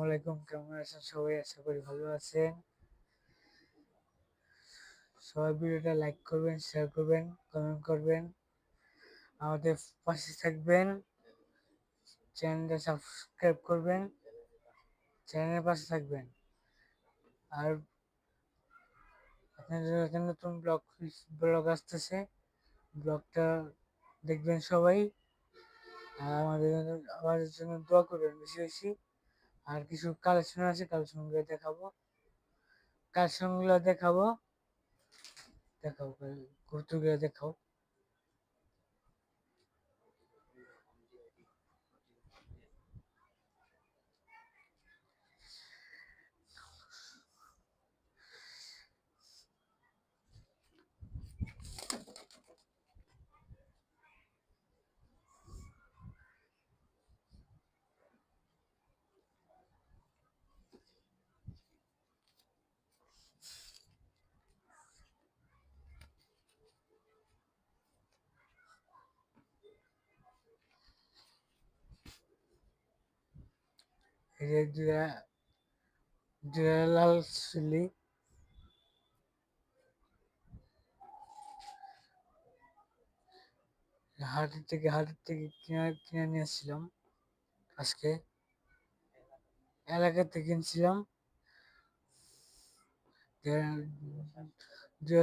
আলাইকুম, কেমন আছেন সবাই? আশা করি ভালো আছেন। সবাই ভিডিওটা লাইক করবেন, শেয়ার করবেন, কমেন্ট করবেন, আমাদের পাশে থাকবেন, চ্যানেলটা সাবস্ক্রাইব করবেন, চ্যানেলের পাশে থাকবেন। আর আপনাদের একটা নতুন ব্লগ আসতেছে, ব্লগটা দেখবেন সবাই। আর আমাদের জন্য দোয়া করবেন বেশি বেশি। আর কিছু কালেকশন আছে, কালেকশনগুলো দেখাবো, কৌতুকগুলো দেখাও। এই যে দুটা লাল চুল্লি, হাটের থেকে কিনে নিয়ে আসছিলাম আজকে। এলাকাতে কিনছিলাম,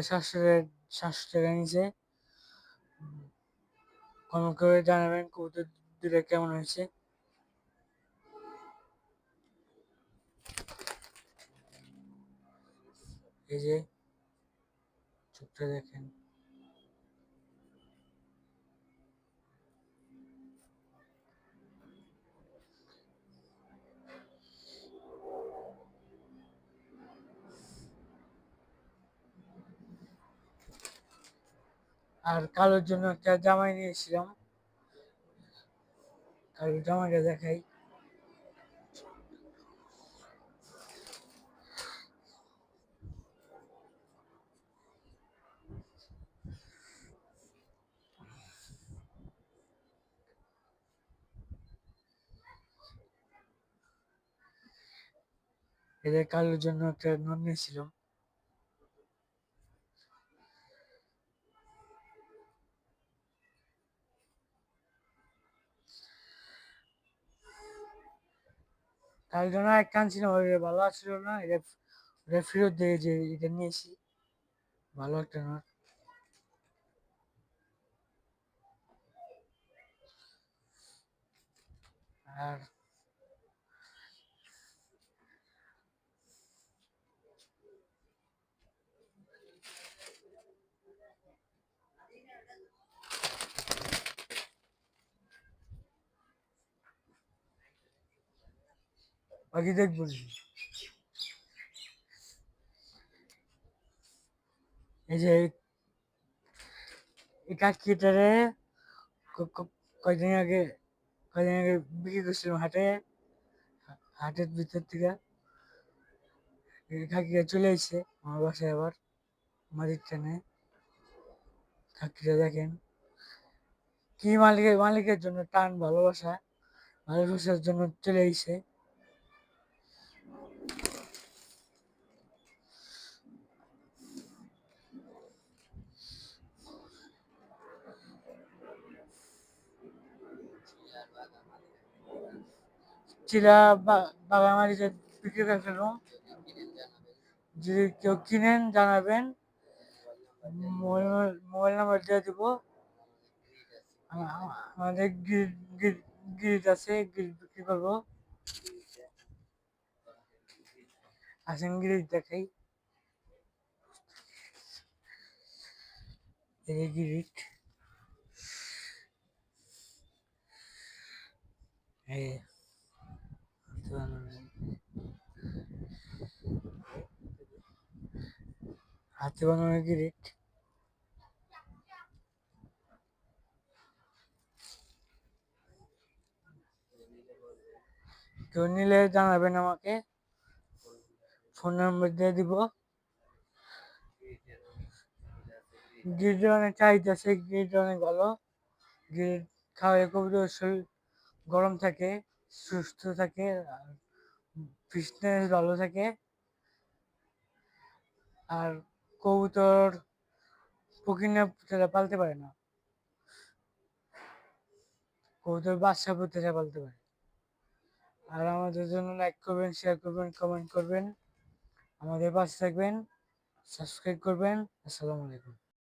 700 টাকা নিচে। কমেন্ট করে জানাবেন কবুতর দুটো কেমন হয়েছে। এই যে চোখটা দেখেন। আর কালোর জন্য একটা জামাই নিয়েছিলাম, কালো জামাইটা দেখাই। এদের কালোর জন্য একটা নন নিয়েছিলাম। কালোর জন্য এক কানছিলাম, ওটা ভালো আসছিল না, এটা ফেরত দিয়ে যে এটা নিয়েছি, ভালো একটা নট। আর বাকি দেখবো। এই যে এই কাকিটারে কয়দিন আগে বিক্রি করছিলাম হাটের ভিতর থেকে। কাকিটা চলে এসেছে আমার বাসায় আবার, মাটির টানে। কাকিটা দেখেন কি মালিকের জন্য টান, ভালোবাসার জন্য চলে এসেছে। চিলা বাগামারিতে বিক্রি করে ফেলুন। যদি কেউ কিনেন জানাবেন, মোবাইল নাম্বার দিয়ে দিব। আমাদের গ্রিড আছে, গ্রিড বিক্রি করবো। আসেন গ্রিড দেখাই। এই গ্রিড, এই হাতে বানানো গ্রিড। কেউ নিলে জানাবেন আমাকে, ফোন নাম্বার দিয়ে দিব। গ্রিডের অনেক চাহিদা আছে, গ্রিড অনেক ভালো। গ্রিড খাওয়ালে কবুতরের শরীর গরম থাকে, সুস্থ থাকে, আর ফিটনেস ভালো থাকে। আর কবুতর ফকিন্না যারা পালতে পারে না, কবুতর বাচ্চা প্রত্যাশা পালতে পারে। আর আমাদের জন্য লাইক করবেন, শেয়ার করবেন, কমেন্ট করবেন, আমাদের পাশে থাকবেন, সাবস্ক্রাইব করবেন। আসসালামু আলাইকুম।